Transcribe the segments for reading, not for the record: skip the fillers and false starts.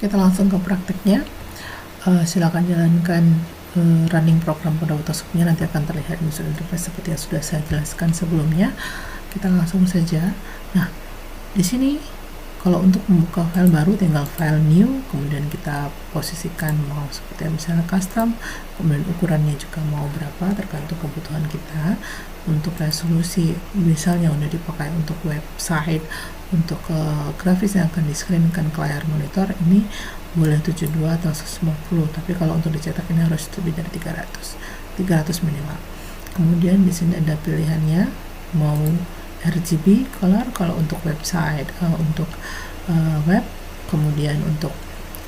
Kita langsung ke prakteknya. Silakan jalankan running program pada Autoscope-nya, nanti akan terlihat user interface seperti yang sudah saya jelaskan sebelumnya. Kita langsung saja. Nah, di sini kalau untuk membuka file baru tinggal file new, kemudian kita posisikan mau seperti misalnya custom, kemudian ukurannya juga mau berapa tergantung kebutuhan kita. Untuk resolusi misalnya udah dipakai untuk website, untuk grafis yang akan di-screenkan ke layar monitor, ini boleh 72 atau 150, tapi kalau untuk dicetak ini harus lebih dari 300 minimal. Kemudian di sini ada pilihannya mau RGB color kalau untuk website, untuk web, kemudian untuk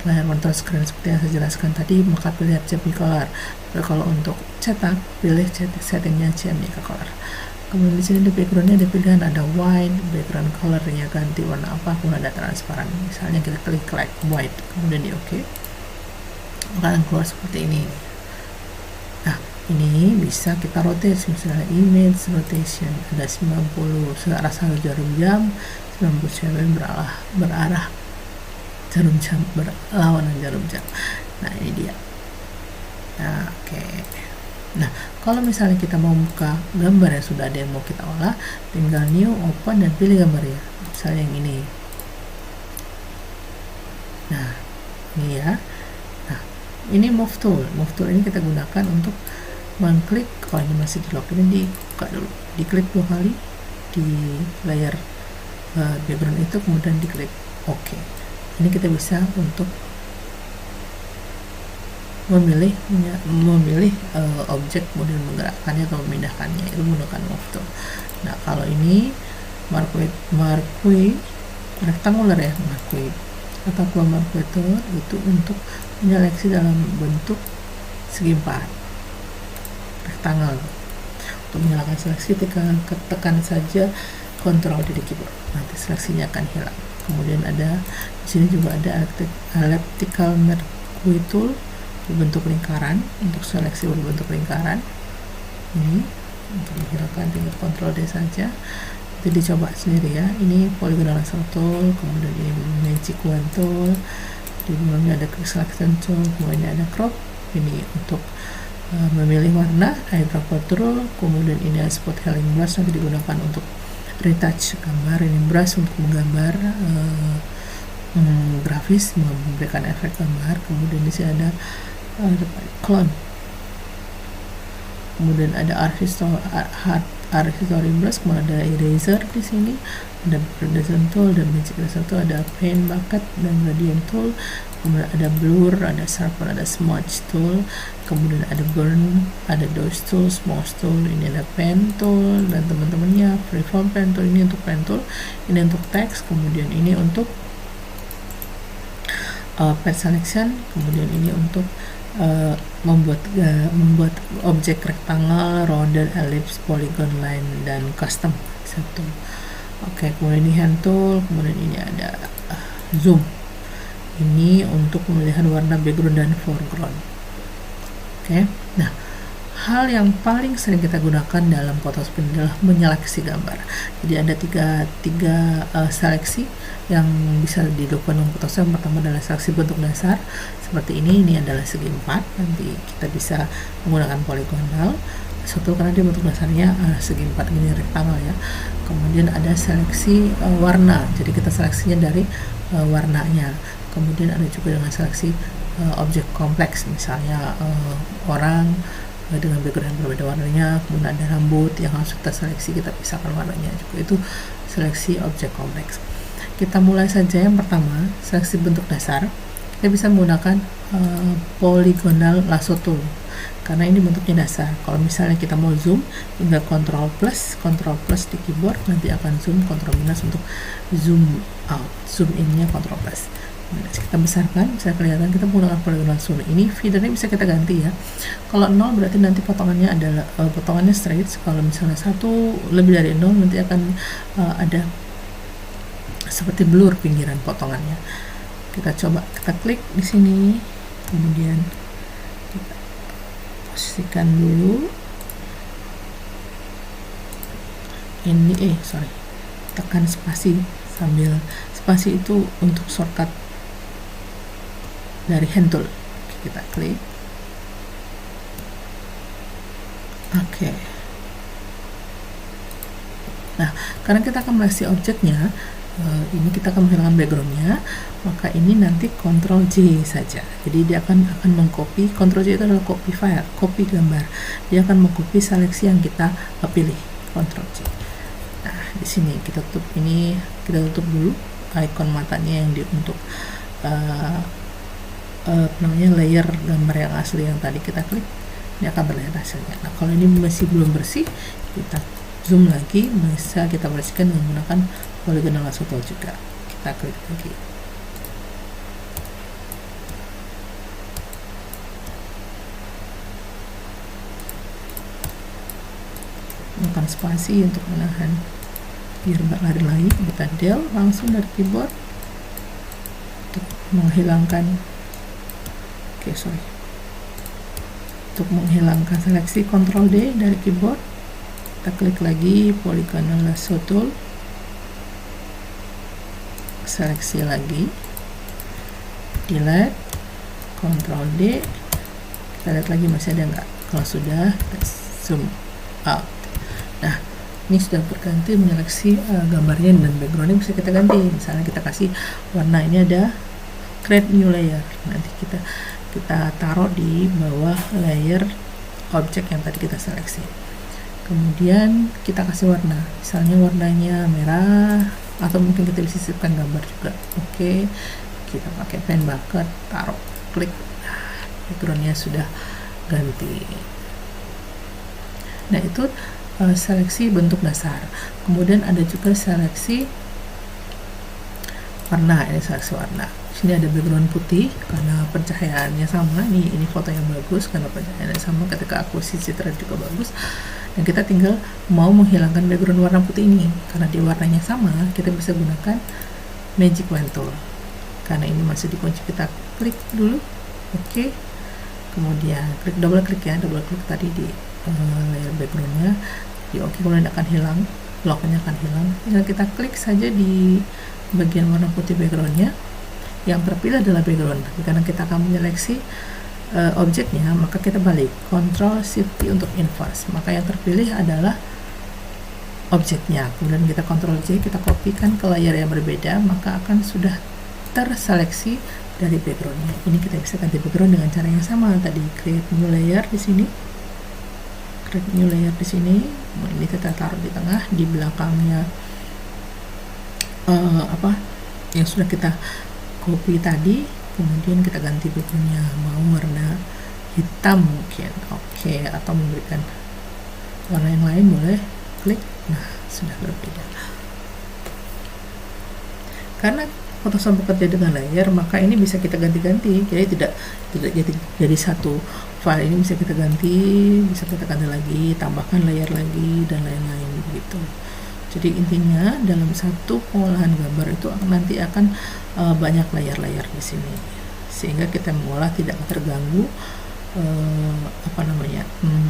layar monitor screen seperti yang saya jelaskan tadi maka pilih RGB color. Tapi kalau untuk cetak pilih settingnya CMYK color. Kemudian di sini di backgroundnya ada pilihan, ada white, background colornya ganti warna apa, kemudian ada transparan. Misalnya kita klik white, kemudian di OK, maka akan keluar seperti ini. Nah, ini bisa kita rotate, misalnya image rotation ada 90 searah satu jarum jam, 90 cm berarah jarum jam, berlawanan jarum jam. Nah, ini dia. Nah, oke. Nah, kalau misalnya kita mau buka gambar yang sudah ada yang mau kita olah, tinggal new, open, dan pilih gambarnya. Misalnya yang ini. Nah, ini ya. Nah, ini move tool. Move tool ini kita gunakan untuk mengklik, kalau ini masih di lock, ini dibuka dulu. Diklik 2 kali di layar background itu, kemudian diklik OK. Ini kita bisa untuk memilih objek, kemudian menggerakkannya atau memindahkannya, itu menggunakan move tool. Nah, kalau ini marquee rectangular ya, marquee atau keluar marquee tool itu untuk menyeleksi dalam bentuk segi 4 rectangle. Untuk menyalakan seleksi tekan saja Ctrl di keyboard, nanti seleksinya akan hilang. Kemudian ada di sini juga ada elliptical marquee tool berbentuk lingkaran, untuk seleksi berbentuk lingkaran. Ini untuk menghilangkan tinggal Ctrl D saja. Itu dicoba sendiri ya. Ini polygonal laser tool, kemudian ini magic wand tool, di dalamnya ada quick selection tool, kemudian ada crop. Ini untuk memilih warna, eyedropper tool, kemudian ini ada spot healing brush nanti digunakan untuk retouch gambar, ini brush untuk menggambar grafis, memberikan efek gambar. Kemudian di sini ada clone, kemudian ada art history brush, kemudian ada eraser di sini, ada gradation tool, dan magic eraser tool, ada paint bucket dan gradient tool, kemudian ada blur, ada sharpen, ada smudge tool, kemudian ada burn, ada dodge tool, smooth tool, ini ada pen tool dan teman-temannya, freeform pen tool, ini untuk pen tool, ini untuk text, kemudian ini untuk page selection, kemudian ini untuk membuat objek rectangle, rounded, ellipse, polygon, line, dan custom satu. Oke, kemudian ini hand tool, kemudian ini ada zoom. Ini untuk pemilihan warna background dan foreground. Oke, nah hal yang paling sering kita gunakan dalam Photoshop adalah menyeleksi gambar. Jadi ada tiga seleksi yang bisa dilakukan dalam Photoshop. Yang pertama adalah seleksi bentuk dasar seperti ini adalah segi 4, nanti kita bisa menggunakan poligonal satu karena dia bentuk dasarnya segi 4 ini rectangle ya. Kemudian ada seleksi warna, jadi kita seleksinya dari warnanya. Kemudian ada juga dengan seleksi objek kompleks, misalnya orang dengan background yang berbeda warnanya, kemudian ada rambut yang harus kita seleksi, kita pisahkan warnanya juga, itu seleksi objek kompleks. Kita mulai saja. Yang pertama, seleksi bentuk dasar. Kita bisa menggunakan polygonal lasso tool karena ini bentuknya dasar. Kalau misalnya kita mau zoom, tinggal Ctrl plus di keyboard, nanti akan zoom, Ctrl minus untuk zoom out, zoom innya Ctrl plus. Nah, kita besarkan, bisa kelihatan kita menggunakan polygonal zoom. Ini feedernya bisa kita ganti ya. Kalau 0 berarti nanti potongannya adalah potongannya straight. Kalau misalnya 1 lebih dari 0 nanti akan ada seperti blur pinggiran potongannya. Kita coba, kita klik di sini, kemudian kita posisikan dulu ini, tekan spasi, sambil spasi itu untuk shortcut dari hand tool. Kita klik. Oke. Nah, karena kita akan melesi objeknya, ini kita akan menghilangkan backgroundnya, maka ini nanti Ctrl J saja. Jadi dia akan mengcopy. Ctrl J itu adalah copy file, copy gambar. Dia akan mengcopy seleksi yang kita pilih. Ctrl J. Nah, di sini kita tutup ini, kita tutup dulu icon matanya yang untuk namanya layer gambar yang asli yang tadi kita klik. Ini akan terlihat hasilnya. Nah, kalau ini masih belum bersih, kita zoom lagi, bisa kita bersihkan dengan menggunakan polygonal lasso tool juga. Kita klik lagi. Tekan spasi untuk menahan biar nggak lari-lari. Kita del langsung dari keyboard untuk menghilangkan untuk menghilangkan seleksi, Ctrl D dari keyboard. Kita klik lagi polygonal lasso tool, seleksi lagi, delete, Ctrl D, kita lihat lagi masih ada nggak. Kalau sudah, kita zoom out. Nah, ini sudah berganti menyeleksi gambarnya, dan backgroundnya bisa kita ganti. Misalnya kita kasih warna, ini ada create new layer, nanti kita taruh di bawah layer objek yang tadi kita seleksi. Kemudian kita kasih warna, misalnya warnanya merah, atau mungkin kita bisa sisipkan gambar juga. Oke, kita pakai pen bucket, taruh, klik, backgroundnya sudah ganti. Nah, itu seleksi bentuk dasar. Kemudian ada juga seleksi warna. Ini seleksi warna. Sini ada background putih karena pencahayaannya sama. Ini foto yang bagus karena pencahayaannya sama. Ketika akuisisi citra juga bagus. Dan kita tinggal mau menghilangkan background warna putih ini, karena di warnanya sama, kita bisa gunakan magic wand tool. Karena ini masih dikunci, kita klik dulu, oke. Kemudian double klik tadi di layer backgroundnya, di oke, kemudian akan hilang, locknya akan hilang. Tinggal kita klik saja di bagian warna putih backgroundnya, yang terpilih adalah background. Tapi karena kita akan menyeleksi objeknya, maka kita balik Ctrl Shift T untuk inverse, maka yang terpilih adalah objeknya. Kemudian kita Ctrl J, kita kopikan ke layar yang berbeda, maka akan sudah terseleksi dari backgroundnya. Ini kita bisa ganti background dengan cara yang sama tadi, create new layer di sini, create new layer di sini. Ini kita taruh di tengah, di belakangnya yang sudah kita copy tadi. Kemudian kita ganti backgroundnya, mau warna hitam mungkin, oke, atau memberikan warna yang lain boleh, klik. Nah, sudah berbeda. Karena Photoshop bekerja dengan layer, maka ini bisa kita ganti-ganti, jadi tidak jadi satu file. Ini bisa kita ganti, bisa kita ganti lagi, tambahkan layer lagi, dan lain-lain begitu. Jadi intinya dalam satu pengolahan gambar itu nanti akan banyak layar-layar di sini, sehingga kita mengolah tidak terganggu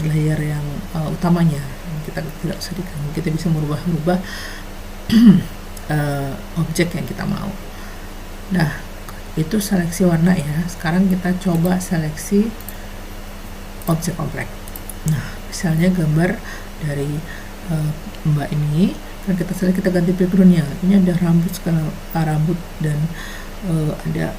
layer yang utamanya. Kita tidak usah diganggu, kita bisa merubah-rubah objek yang kita mau. Nah, itu seleksi warna ya. Sekarang kita coba seleksi objek kompleks. Nah, misalnya gambar dari Mbak ini, dan kita ganti backgroundnya. Ini ada rambut dan ada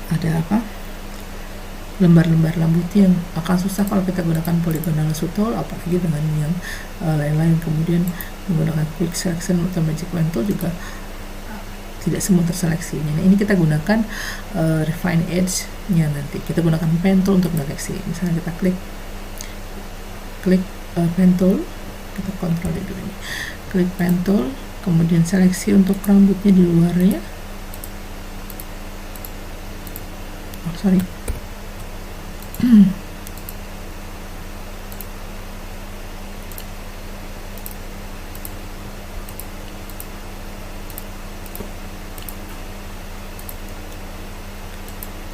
lembar-lembar rambut yang akan susah kalau kita gunakan polygonal lasso tool, apalagi dengan yang lain-lain. Kemudian menggunakan quick selection atau magic wand tool juga tidak semua terseleksi. Nah, ini kita gunakan refine edge nya, nanti kita gunakan pen tool untuk menyeleksi. Misalnya kita klik pen tool, kita kontrol dulu ini, klik pen tool, kemudian seleksi untuk rambutnya di luarnya.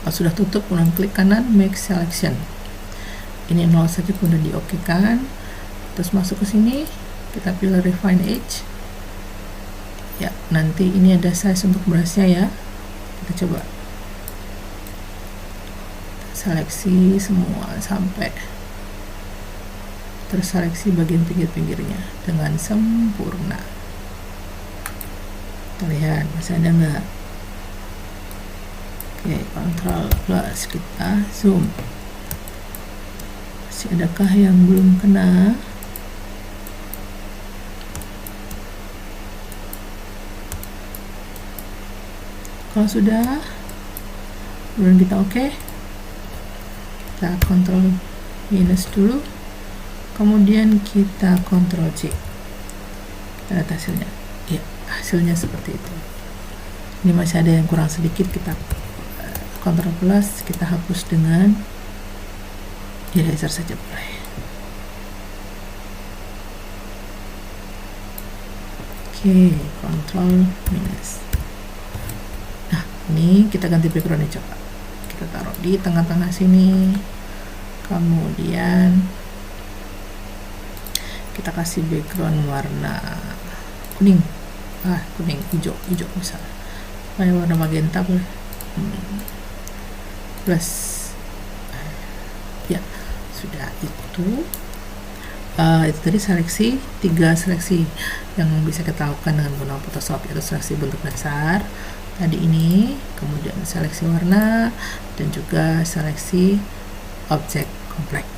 Kalau sudah tutup, kemudian klik kanan make selection. Ini 0 saja, kemudian diokekan. Terus masuk ke sini, kita pilih refine edge. Ya, nanti ini ada size untuk brushnya ya. Kita coba seleksi semua sampai terseleksi bagian pinggir-pinggirnya dengan sempurna. Kita lihat masih ada nggak? Oke, Ctrl plus, kita zoom. Masih adakah yang belum kena? Kalau sudah, kemudian kita oke. Kita Ctrl minus dulu, kemudian kita Ctrl C. Kita lihat hasilnya. Ya, hasilnya seperti itu. Ini masih ada yang kurang sedikit, kita Ctrl plus, kita hapus dengan eraser saja boleh. Oke, Ctrl minus. Nah, ini kita ganti backgroundnya, coba kita taruh di tengah-tengah sini, kemudian kita kasih background warna kuning, kuning, hijau misalnya, warna magenta boleh, plus. Ya, sudah. Itu tadi seleksi, 3 seleksi yang bisa kita lakukan dengan menggunakan Photoshop, yaitu seleksi bentuk dasar tadi ini, kemudian seleksi warna, dan juga seleksi objek kompleks.